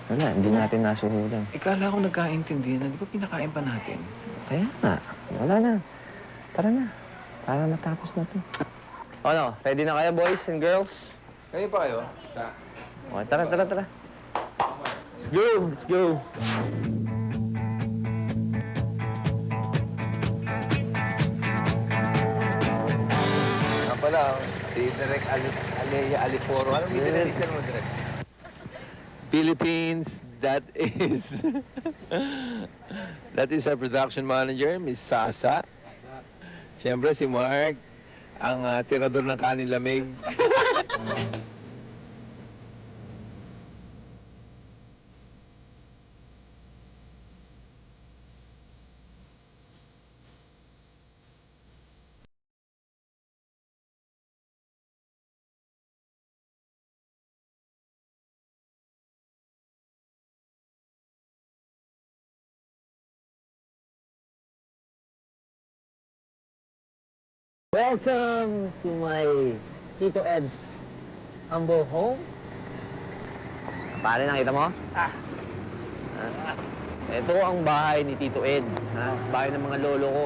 Wala, hindi natin nasuhulan. Ikala ko nagkaintindihan na, di ba pinakain pa natin? Kaya nga, wala na. Tara na, para matapos na to. Ano, ready na kayo, boys and girls? Kayo pa kayo? Okay, tara. Let's go. Nga pala, si Direk Aleya Aliporo. Anong binilisan mo, Direk? Philippines, that is our production manager, Miss Sasa. Siyempre, si Mark, ang tirador ng kanin lamig. Welcome to my Tito Ed's humble home. Pare, nakita mo? Ito ang bahay ni Tito Ed. Bahay ng mga lolo ko.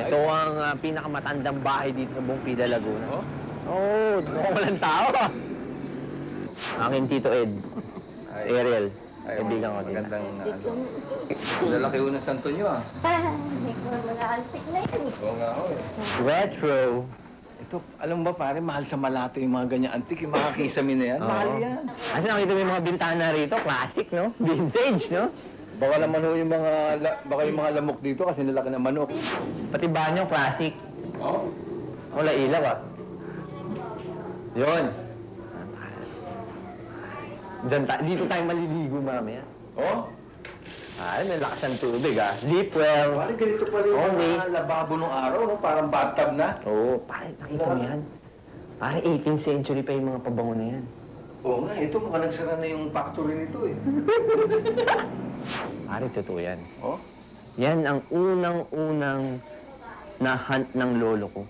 Ito ang pinakamatandang bahay dito sa buong Pida, Laguna. Oo, walang tao. Aking Tito Ed. Si Ariel. Kaibigan ko din. Magandang, lalaki ho ng santo nyo, May mga antik na yan. Oo nga ho, Retro. Ito, alam mo ba pare, mahal sa Malate yung mga ganyan antik, yung mga kisame na yan. Mahal yan. Kasi nakita mo yung mga bintana rito, classic, no? Vintage, no? Baka naman ho yung mga lamok dito kasi nilaki ng manok. Pati banyo, classic. Oo. Wala ilaw, Yun. Dito tayo maliligo mamaya. Oh? May lakas ang tubig, Sleep well. Pare, ganito pala yung Okay. mga lababo nung araw, no? Parang bathtub na. Oo, pare, nakita mo yan? Pare, 18th century pa yung mga pabango na yan. Oo nga, ito mukhang nagsara na yung factory nito eh. Pare, totoo yan. Oh? Yan ang unang-unang na-hunt ng lolo ko.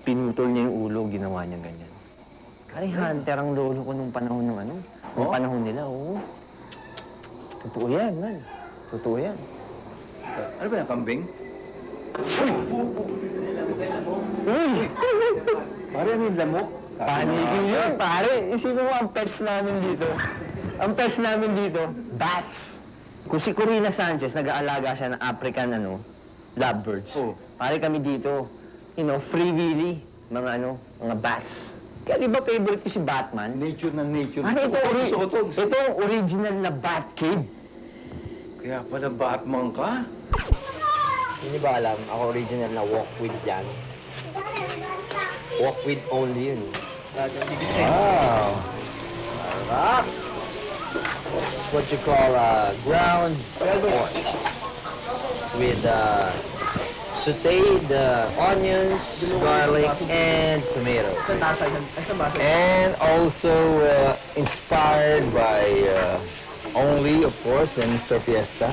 Pinutol niya yung ulo, ginawa niya ganyan. Pare, hunter ang lolo ko nung panahon ng nung panahon nila, oo. Totoo yan, man. Totoo yan. Ano ba yung kambing? Uy! Pare, ano yung lamok? Panigin yun, pare. Isipin mo ang pets namin dito. Ang pets namin dito, bats. Kung si Corina Sanchez, nag-aalaga siya ng African, lovebirds. Oh. Pare kami dito, free willy, mga bats. Kaya di ba favorite ko si Batman? Nature na nature. Ano ito ang original na Bat Cave. Kaya pala Batman ka? Hindi ba alam, ako original na walk with yan. Walk with only yun. Wow! Sarap! What you call ground pork with sauteed onions, garlic, and tomatoes. And also inspired by only, of course, and Mr. Fiesta.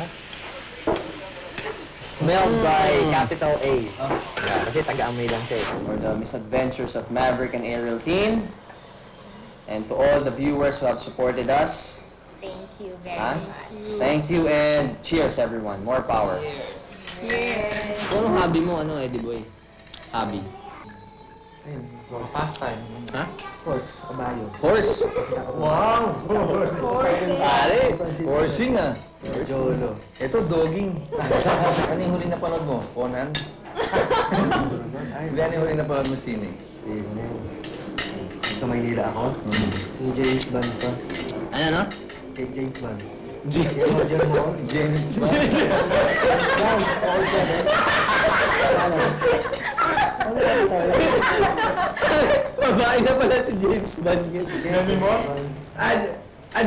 Smelled by capital A. Yeah, kasi taga-amoy lang siya. For the misadventures of Maverick and Ariel team. And to all the viewers who have supported us. Thank you very Huh? much. Thank you and cheers everyone. More power. Cheers. Kung anong hobby mo, Eddie Boy? Hobby? Pastime. Ha? Horse. Kabayo. Horse! Wow! Pare! Horsing ah! Jolo. Ito, dogging. Ano yung huling napanood mo? Conan? Hindi, ano yung huling napanood mo sine? Sa Maynila ako? Si James Bond pa. Ano? Kay James Bond. James Bond. Babae na pala si James Bond. Sinabi mo?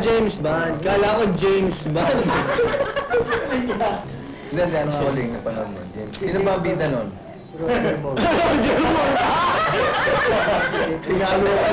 James Bond. Kala ko James Bond. Hindi, ano nga huling napanood mo? James. Sino ba ang bida nun? Tinalo ka.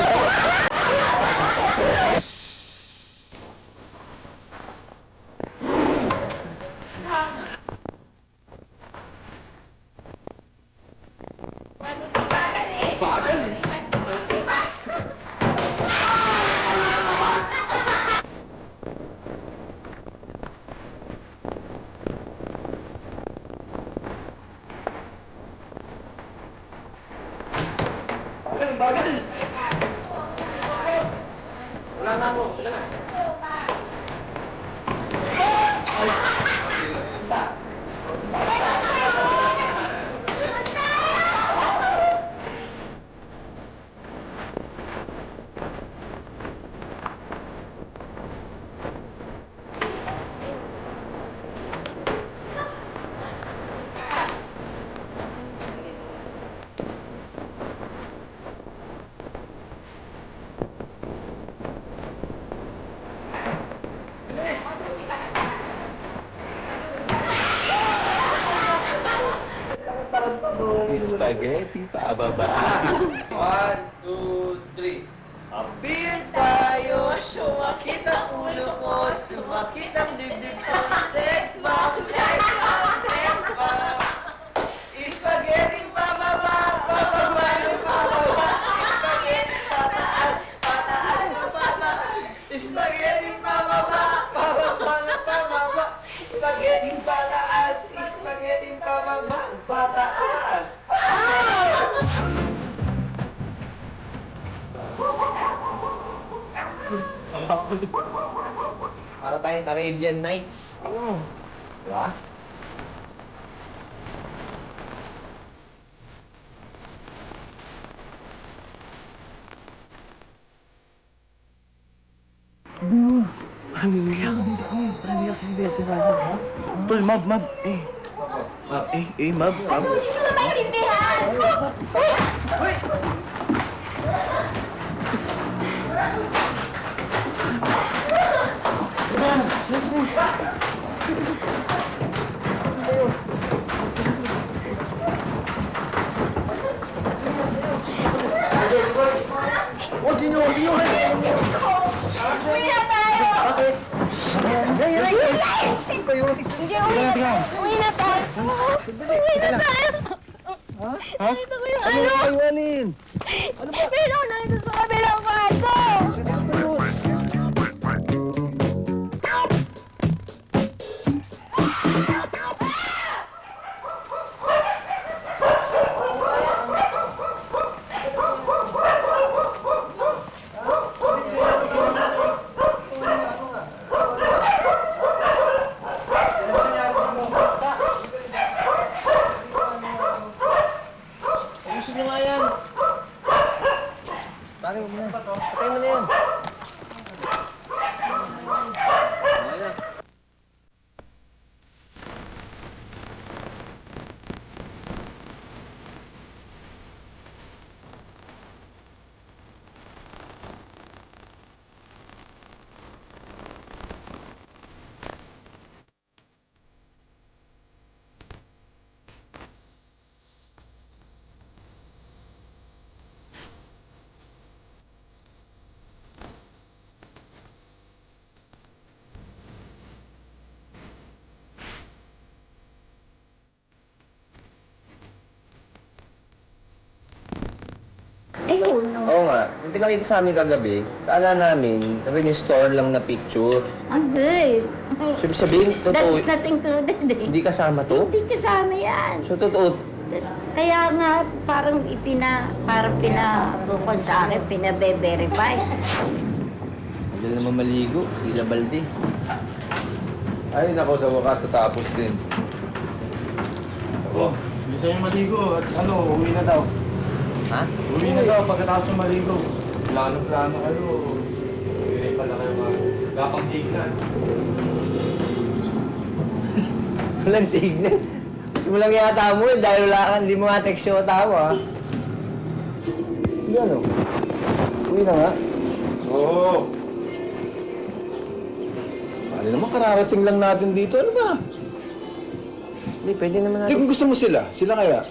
Spaghetti pababa. 1, 2, 3. Beer tayo, sumakit ang ulo ko, sumakit ang dibdib ko, sex bomb, sex bomb, sex bomb. Spaghetti pababa, pababa ng pababa, spaghetti pataas, pataas ng pataas, spaghetti pababa, pababa ng pababa, spaghetti pataas, spaghetti pababa, pataas. Para tayong Arabian Nights. Diba? Hindi ko na maintindihan! Uwi na tayo! Uwi na tayo! Uwi na tayo! Nakita ko yung ano! Meron na ito sa kabilang kwarto! Ayusin mo nga yan. Pare, huwag na. Patay mo na yan. Okay na. Ayun, no. Oo nga. Yung pinakita sa amin kagabi, kala namin, store lang na picture. Ang good. So, ibig sabihin, That totoo, is not included eh. hindi kasama to? Hindi kasama yan. So, totoo, Kaya nga, parang pinabukod sa akin, pinabe-verify. hindi naman maligo, Isla Balde. Ay, nako, sa wakas natapos din. Oh, hindi sa'yo maligo at uwi na daw. Ha? Uwi na daw pagkatapos ng maligo. Plano kayo. Uwi pala kayo gapang signal. Walang signal. Gusto mo lang yata mo dahil wala ka, hindi mo nga text yung tawa. Yan o. Uwi na nga. Oo. Ano naman, kararating lang natin dito. Ano ba? Hindi, pwede naman Hindi, natin. kung gusto mo sila kaya.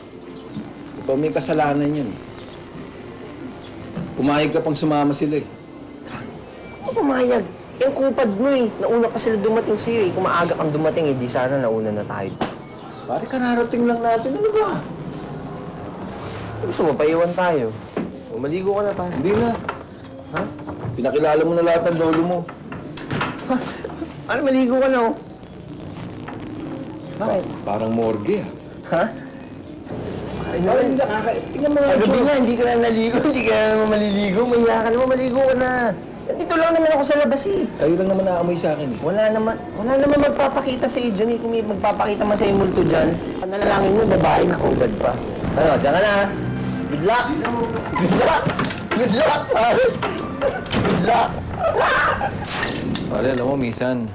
Ito may kasalanan yun. Pumayag ka pang sumama sila eh. Ako pumayag. Yung kupad mo eh. Nauna pa sila dumating sa'yo eh. Kung maaga kang dumating eh, di sana nauna na tayo. Pare, kararating lang natin. Ano ba? Gusto mo, paiwan tayo. O, maligo ka na pa. Hindi na. Ha? Pinakilala mo na lahat ng lolo mo. Ano, maligo ka na oh. Bakit? Parang morgue ah. Ha? Ay, Parang hindi tingnan mo nga. Kagabi nga, hindi ka na naligo, hindi ka na naman maliligo. Mahiya ka naman, maligo ka na. Dito lang naman ako sa labas eh. Kayo lang naman naamoy sa akin eh. Wala naman magpapakita sa iyo dyan eh. Kung may magpapakita man sa iyo multo dyan. Panalangin mo, babae na kubad pa. Ano, dyan ka na. Good luck! Good luck! Good luck, pare! Good luck! Pare, alam mo, minsan,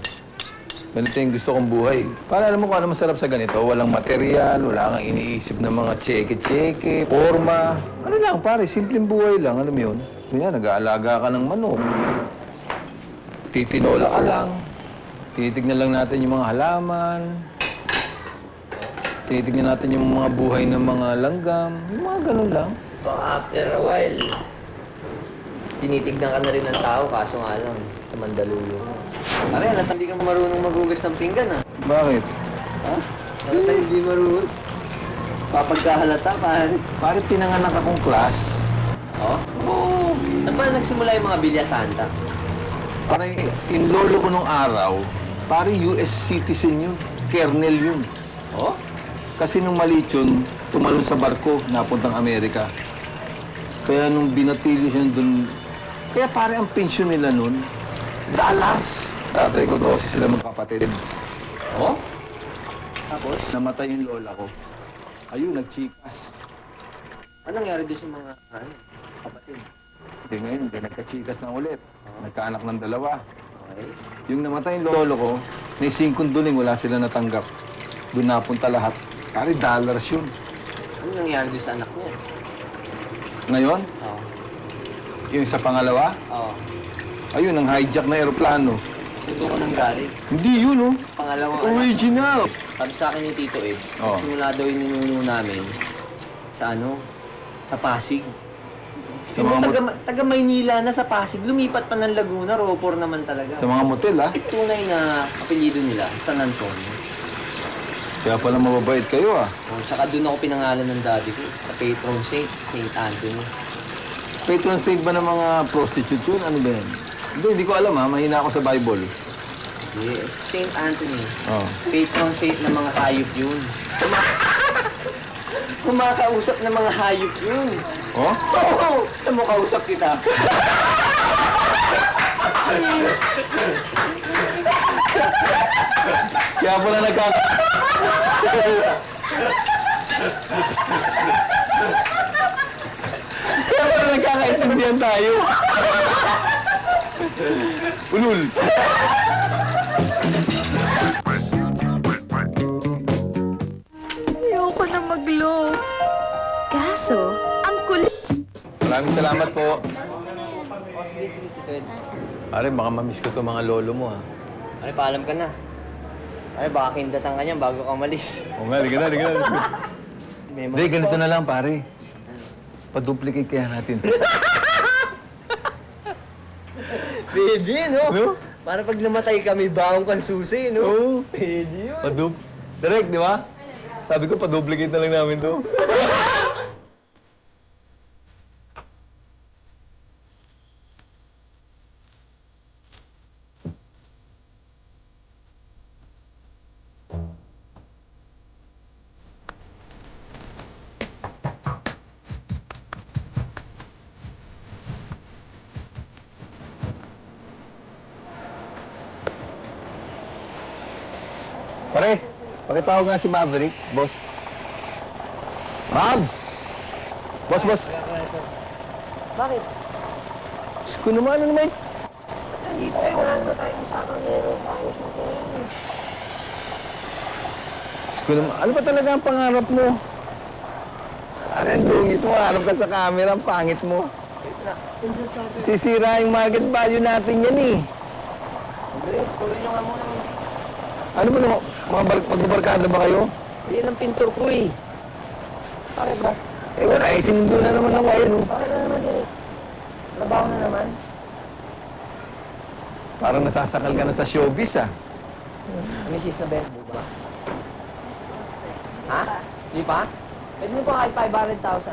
ganito yung gusto kong buhay. Para alam mo kung ano masarap sa ganito, walang material, wala kang iniisip ng mga tseke-tseke, forma. Ano lang, pare, simpleng buhay lang, alam mo yun? Ganyan, nag-aalaga ka ng manok. Titinola ka lang. Titignan lang natin yung mga halaman. Titignan natin yung mga buhay ng mga langgam. Yung mga ganun lang. So after a while, tinitignan ka na rin ng tao, kaso nga lang, sa Mandaluyong mo. Pare, halata hindi ka marunong magugas ng pinggan, ah. Bakit? Ha? Halata hindi marunong. Papagkahalata, pare. Pare, pinanganak akong class. Oh? Oo. Saan pa nagsimula yung mga Villa Santa? Parang in lolo ko nung araw, pare US citizen yun. Kernel yun. Oh? Kasi nung maliit yun, tumalon sa barko, napuntang Amerika. Kaya nung binatilyo siya dun, kaya pare ang pensyon nila nun, dollars. Tatay ko, 12 sila magkapatid. Oh? Tapos? Namatay yung lola ko. Ayun, nagchikas. Anong nangyari doon sa mga, kapatid? Hindi ngayon, hindi nagkachikas na ulit. Nagkaanak ng dalawa. Okay. Yung namatay yung lolo ko, may 5 duling, wala sila natanggap. Doon napunta lahat. Pare, dollars yun. Anong nangyari doon sa anak niya? Ngayon, Oo. yung sa pangalawa, Oo. ayun, ang hijack na aeroplano. Ito ko nang galing. Hindi yun, oh. Pangalawang anak. Original. Sabi sa akin ni Tito Ed, Oo. simula daw yung ninuno namin sa sa Pasig. Sa mga taga Maynila na sa Pasig, lumipat pa ng Laguna, Ropor naman talaga. Sa mga motel, ah. Tunay na apelyido nila, San Antonio. Kaya pala mababait kayo, ah. O, saka doon ako pinangalan ng daddy ko, sa patron saint, Saint Anthony. Patron saint ba ng mga prostitute yun? Ano ba yan? Hindi ko alam, ha. Mahina ako sa Bible. Yes, Saint Anthony. Oh. Patron saint ng mga hayop yun. Kumakausap ng mga hayop yun. Oh? Oo! Alam mo, kausap kita. Kaya pala Kaya pala nagkakaintindihan tayo. Ulul. Ayoko na mag-low. Kaso, ang kulit. Maraming salamat po. O, sige, Tito Ed. Pare, baka mamiss ko to mga lolo mo, ha. Ay, paalam ka na. Ay, baka kindatan ka niyan bago ka umalis. Oo nga, liga na. Hindi, ganito na lang, pare. Pa-duplicate kaya natin. Pwede, no? No? Para pag namatay kami, baong kang susi, no? Oo. Pwede yun. Direct, di ba? Sabi ko, pa-duplicate na lang namin to. Pare, pakitawag nga si Maverick, boss. Ma'am! Boss. Bakit? Diyos ko naman, ano naman? Diyos ko naman, ano ba talaga ang pangarap mo? Parang dungis mo, harap ka sa camera, ang pangit mo. Sisira yung market value natin yan eh. Ano ba naman, magbabarkada ba kayo? Yan ang pintor ko, eh. Bakit ba? Eh wala, sinundo na naman ako ayun. Bakit na naman, eh? Trabaho na naman. Parang nasasakal ka na sa showbiz ah. Mrs. na best mo ba? Ha? Di pa? Pwede mo pa kahit 500,000.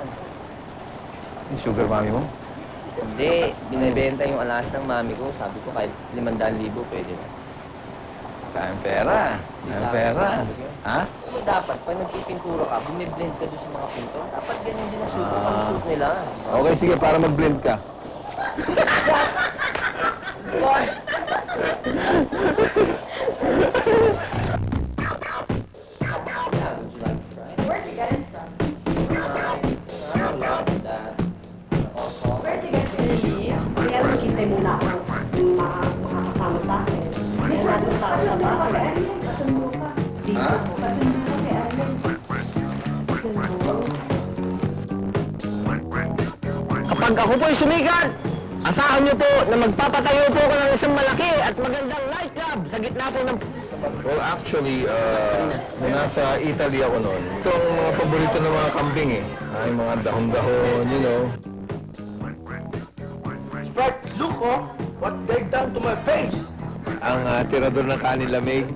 Yung sugar mommy mo? Hindi, binibenta yung alas ng mami ko. Sabi ko kahit 500,000 pwede na. Tayong pera. Tayong pera. Ha? Pero dapat, pag nagpipintura ka, biniblend ka doon sa mga pintor. Dapat ganyan din ang suit, ang suit nila. Okay, sige, para mag-blend ka. Kapag ako po'y sumikat, asahan niyo po na magpapatayo po ko ng isang malaki at magandang nightclub sa gitna po ng... Well, actually, nung nasa Italy ako noon, ito ang mga paborito ng mga kambing eh. Ay, mga dahon-dahon, you know. Sprite, look oh! What they've done to my face! Ang tirador ng kanin lamig.